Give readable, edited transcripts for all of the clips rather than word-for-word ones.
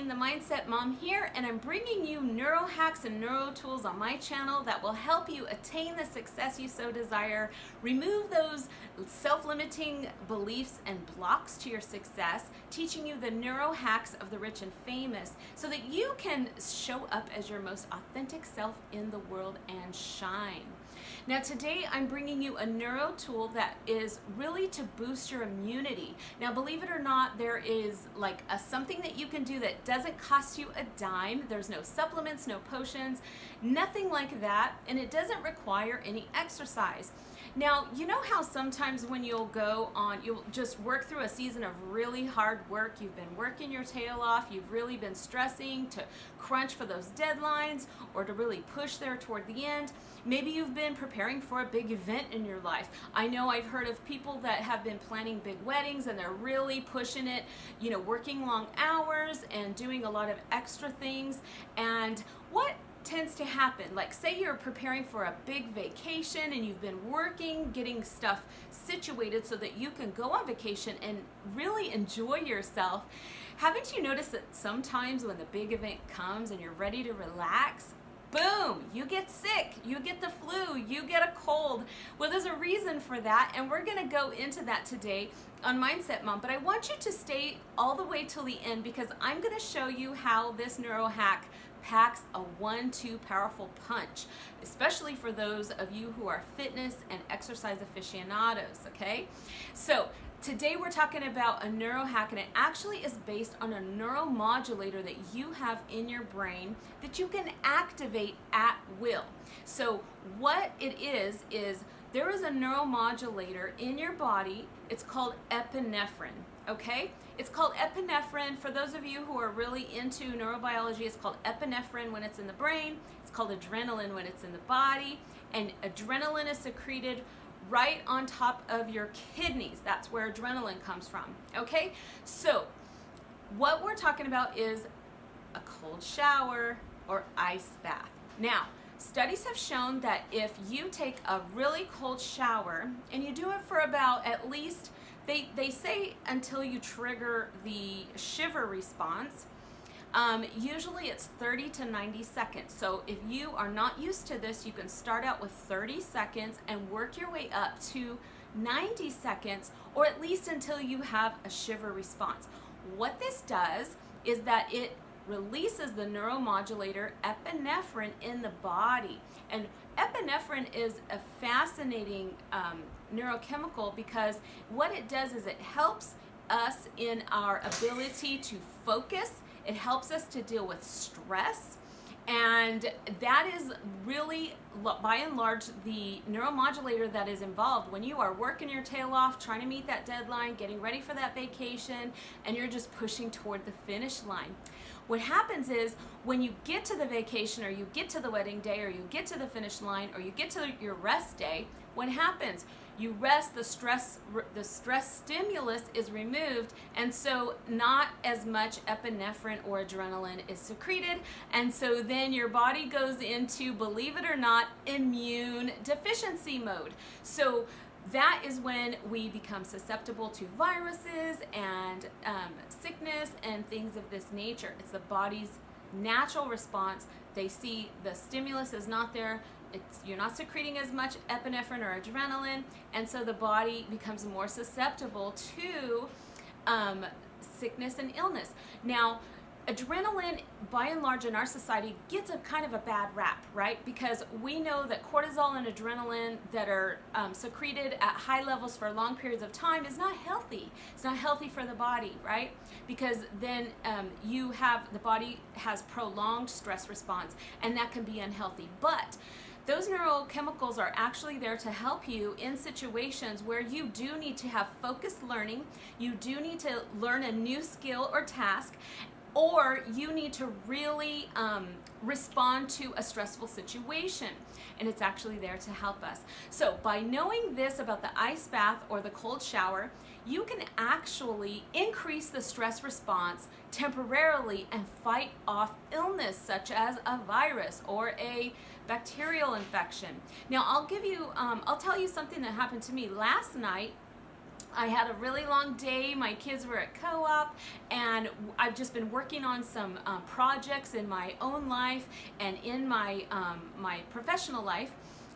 Christine, the Mindset Mom here, and I'm bringing you neuro hacks and neuro tools on my channel that will help you attain the success you so desire, remove those self-limiting beliefs and blocks to your success, teaching you the neuro hacks of the rich and famous so that you can show up as your most authentic self in the world and shine. Now today I'm bringing you a neuro tool that is really to boost your immunity. Now believe it or not, there is like something that you can do that doesn't cost you a dime. There's no supplements, no potions, nothing like that, and it doesn't require any exercise. Now, you know how sometimes when you'll just work through a season of really hard work, you've been working your tail off, you've really been stressing to crunch for those deadlines or to really push there toward the end. Maybe you've been preparing for a big event in your life. I know I've heard of people that have been planning big weddings and they're really pushing it, working long hours and doing a lot of extra things. And what tends to happen, like say you're preparing for a big vacation and you've been working, getting stuff situated so that you can go on vacation and really enjoy yourself. Haven't you noticed that sometimes when the big event comes and you're ready to relax, boom, you get sick, you get the flu, you get a cold? Well, there's a reason for that, and we're gonna go into that today on Mindset Mom, but I want you to stay all the way till the end because I'm gonna show you how this neuro hack packs a 1-2 powerful punch, especially for those of you who are fitness and exercise aficionados, okay? So today we're talking about a neuro hack, and it actually is based on a neuromodulator that you have in your brain that you can activate at will. So what it is there is a neuromodulator in your body. It's called epinephrine, okay? It's called epinephrine. For those of you who are really into neurobiology, it's called epinephrine when it's in the brain. It's called adrenaline when it's in the body. And adrenaline is secreted right on top of your kidneys. That's where adrenaline comes from, okay? So what we're talking about is a cold shower or ice bath. Now, studies have shown that if you take a really cold shower and you do it for about at least, they say until you trigger the shiver response, usually it's 30 to 90 seconds. So if you are not used to this, you can start out with 30 seconds and work your way up to 90 seconds, or at least until you have a shiver response. What this does is that it releases the neuromodulator epinephrine in the body. And epinephrine is a fascinating neurochemical because what it does is it helps us in our ability to focus. It helps us to deal with stress, and that is really, by and large, the neuromodulator that is involved when you are working your tail off, trying to meet that deadline, getting ready for that vacation, and you're just pushing toward the finish line. What happens is when you get to the vacation, or you get to the wedding day, or you get to the finish line, or you get to your rest day, what happens? You rest, the stress stimulus is removed, and so not as much epinephrine or adrenaline is secreted, and so then your body goes into, believe it or not, immune deficiency mode. So that is when we become susceptible to viruses and sickness and things of this nature. It's the body's natural response. They see the stimulus is not there. You're not secreting as much epinephrine or adrenaline, and so the body becomes more susceptible to sickness and illness. Now, adrenaline, by and large in our society, gets a kind of a bad rap, right? Because we know that cortisol and adrenaline that are secreted at high levels for long periods of time is not healthy. It's not healthy for the body, right? Because then the body has prolonged stress response, and that can be unhealthy. But those neurochemicals are actually there to help you in situations where you do need to have focused learning, you do need to learn a new skill or task, or you need to really respond to a stressful situation, and it's actually there to help us. So by knowing this about the ice bath or the cold shower, you can actually increase the stress response temporarily and fight off illness such as a virus or a bacterial infection. Now I'll tell you something that happened to me last night. I had a really long day. My kids were at co-op, and I've just been working on some projects in my own life and in my my professional life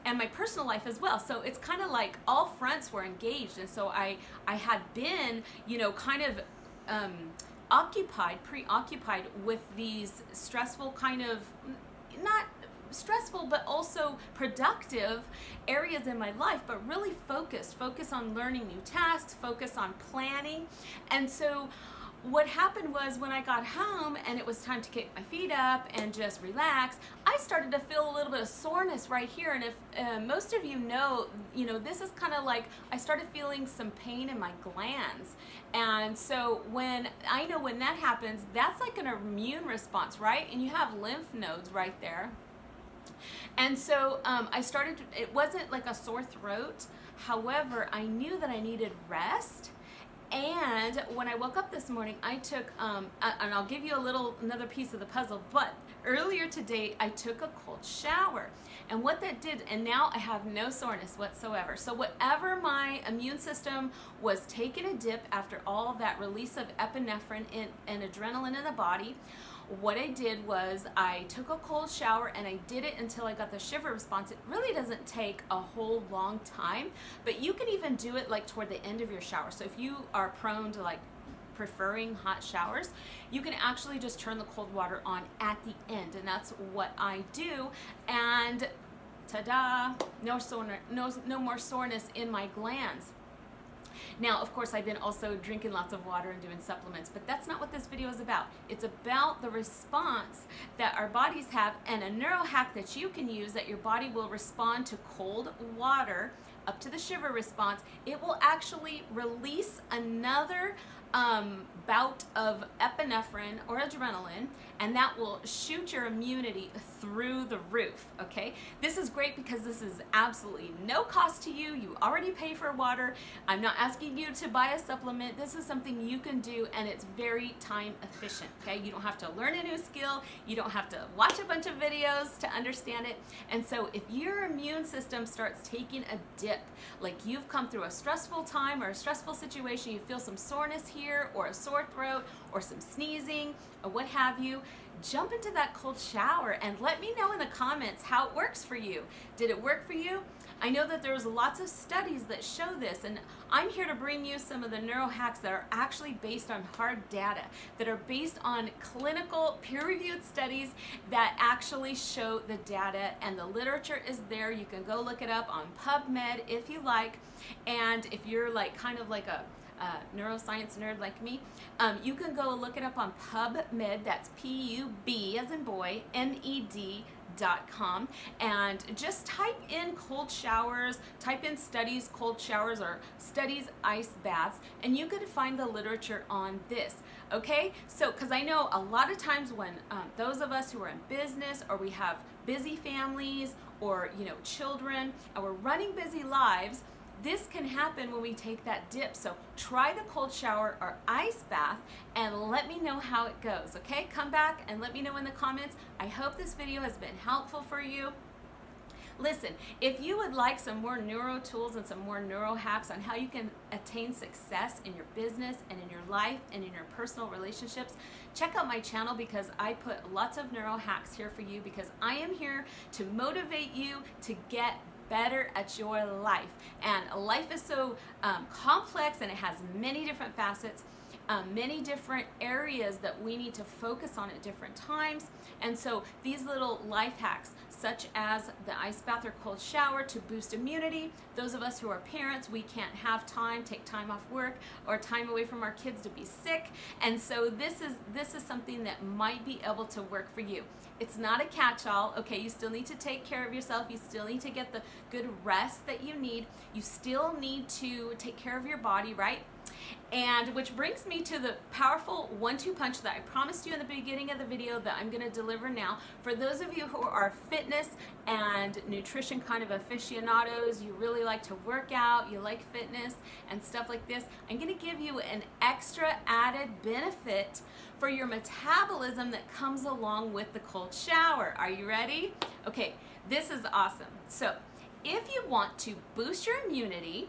and my personal life as well. So it's kind of like all fronts were engaged, and so I had been, you know, kind of preoccupied with these stressful kind of, not stressful but also productive areas in my life, but really focus on learning new tasks, focus on planning. And so what happened was, when I got home and it was time to kick my feet up and just relax, I started to feel a little bit of soreness right here. And if most of you know, this is kind of like, I started feeling some pain in my glands. And so when that happens, that's like an immune response, right? And you have lymph nodes right there. And so it wasn't like a sore throat. However, I knew that I needed rest. And when I woke up this morning, I took, and I'll give you another piece of the puzzle, but earlier today, I took a cold shower. And what that did, and now I have no soreness whatsoever. So whatever my immune system was taking a dip after all that release of epinephrine and adrenaline in the body, what I did was I took a cold shower, and I did it until I got the shiver response. It really doesn't take a whole long time, but you can even do it like toward the end of your shower. So if you are prone to like preferring hot showers, you can actually just turn the cold water on at the end, and that's what I do. And ta-da, no more soreness in my glands. Now, of course, I've been also drinking lots of water and doing supplements, but that's not what this video is about. It's about the response that our bodies have, and a neurohack that you can use, that your body will respond to cold water up to the shiver response. It will actually release another bout of epinephrine or adrenaline, and that will shoot your immunity through the roof, okay? This is great because this is absolutely no cost to you. You already pay for water. I'm not asking you to buy a supplement. This is something you can do, and it's very time efficient, okay? You don't have to learn a new skill. You don't have to watch a bunch of videos to understand it. And so if your immune system starts taking a dip, like you've come through a stressful time or a stressful situation, you feel some soreness here or a sore throat or some sneezing or what have you, jump into that cold shower and let me know in the comments how it works for you. Did it work for you? I know that there's lots of studies that show this, and I'm here to bring you some of the neurohacks that are actually based on hard data, that are based on clinical peer-reviewed studies that actually show the data, and the literature is there. You can go look it up on PubMed if you like, and if you're like kind of like a neuroscience nerd like me, you can go look it up on PubMed. That's P-U-B as in boy, M-E-D.com, and just type in cold showers, type in studies cold showers or studies ice baths, and you can find the literature on this. Okay, so because I know a lot of times when those of us who are in business, or we have busy families, or children, and we're running busy lives, this can happen when we take that dip. So try the cold shower or ice bath and let me know how it goes, okay? Come back and let me know in the comments. I hope this video has been helpful for you. Listen, if you would like some more neuro tools and some more neuro hacks on how you can attain success in your business and in your life and in your personal relationships, check out my channel, because I put lots of neuro hacks here for you, because I am here to motivate you to get better at your life. And life is so complex, and it has many different facets, many different areas that we need to focus on at different times. And so these little life hacks, such as the ice bath or cold shower to boost immunity, those of us who are parents, we can't have time, take time off work or time away from our kids to be sick. And so this is something that might be able to work for you. It's not a catch-all, okay? You still need to take care of yourself. You still need to get the good rest that you need. You still need to take care of your body, right? And which brings me to the powerful 1-2 punch that I promised you in the beginning of the video that I'm going to deliver now. For those of you who are fitness and nutrition kind of aficionados, you really like to work out, you like fitness and stuff like this, I'm going to give you an extra added benefit for your metabolism that comes along with the cold shower. Are you ready? Okay, this is awesome. So if you want to boost your immunity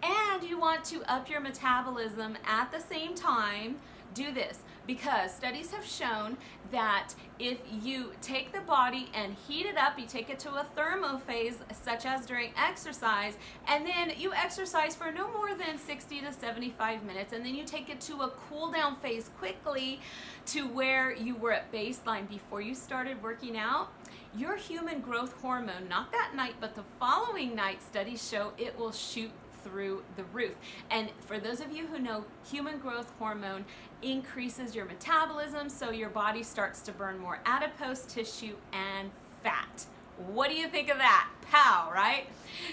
and you want to up your metabolism at the same time, do this, because studies have shown that if you take the body and heat it up, you take it to a thermophase, such as during exercise, and then you exercise for no more than 60 to 75 minutes, and then you take it to a cool down phase quickly to where you were at baseline before you started working out, your human growth hormone, not that night, but the following night, studies show it will shoot through the roof. And for those of you who know, human growth hormone increases your metabolism, so your body starts to burn more adipose tissue and fat. What do you think of that? Pow, right?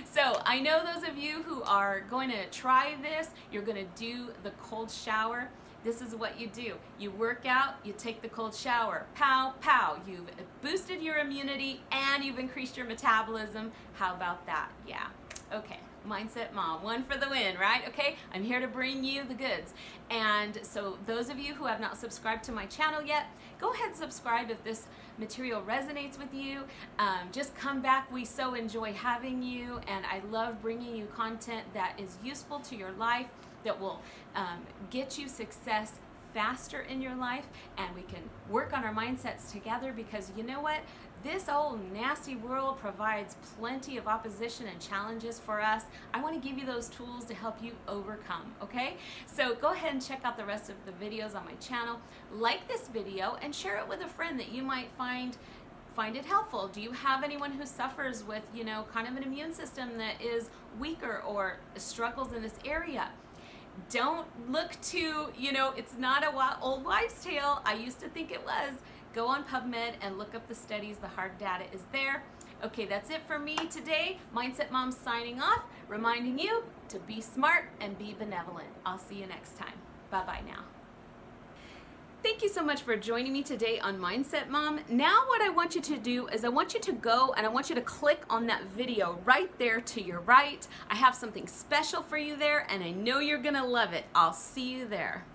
So I know those of you who are going to try this, you're going to do the cold shower. This is what you do. You work out, you take the cold shower. Pow, pow. You've boosted your immunity and you've increased your metabolism. How about that? Yeah. Okay. Mindset Mom, one for the win, right? Okay, I'm here to bring you the goods. And so those of you who have not subscribed to my channel yet, go ahead and subscribe if this material resonates with you. Just come back. We so enjoy having you, and I love bringing you content that is useful to your life, that will get you success faster in your life, and we can work on our mindsets together, because you know what? This old nasty world provides plenty of opposition and challenges for us. I want to give you those tools to help you overcome, okay? So go ahead and check out the rest of the videos on my channel. Like this video and share it with a friend that you might find it helpful. Do you have anyone who suffers with, you know, kind of an immune system that is weaker or struggles in this area? Don't look to, you know, it's not a old wives' tale. I used to think it was. Go on PubMed and look up the studies. The hard data is there. Okay, that's it for me today. Mindset Mom signing off, reminding you to be smart and be benevolent. I'll see you next time. Bye-bye now. Thank you so much for joining me today on Mindset Mom. Now what I want you to do is I want you to go and I want you to click on that video right there to your right. I have something special for you there, and I know you're gonna love it. I'll see you there.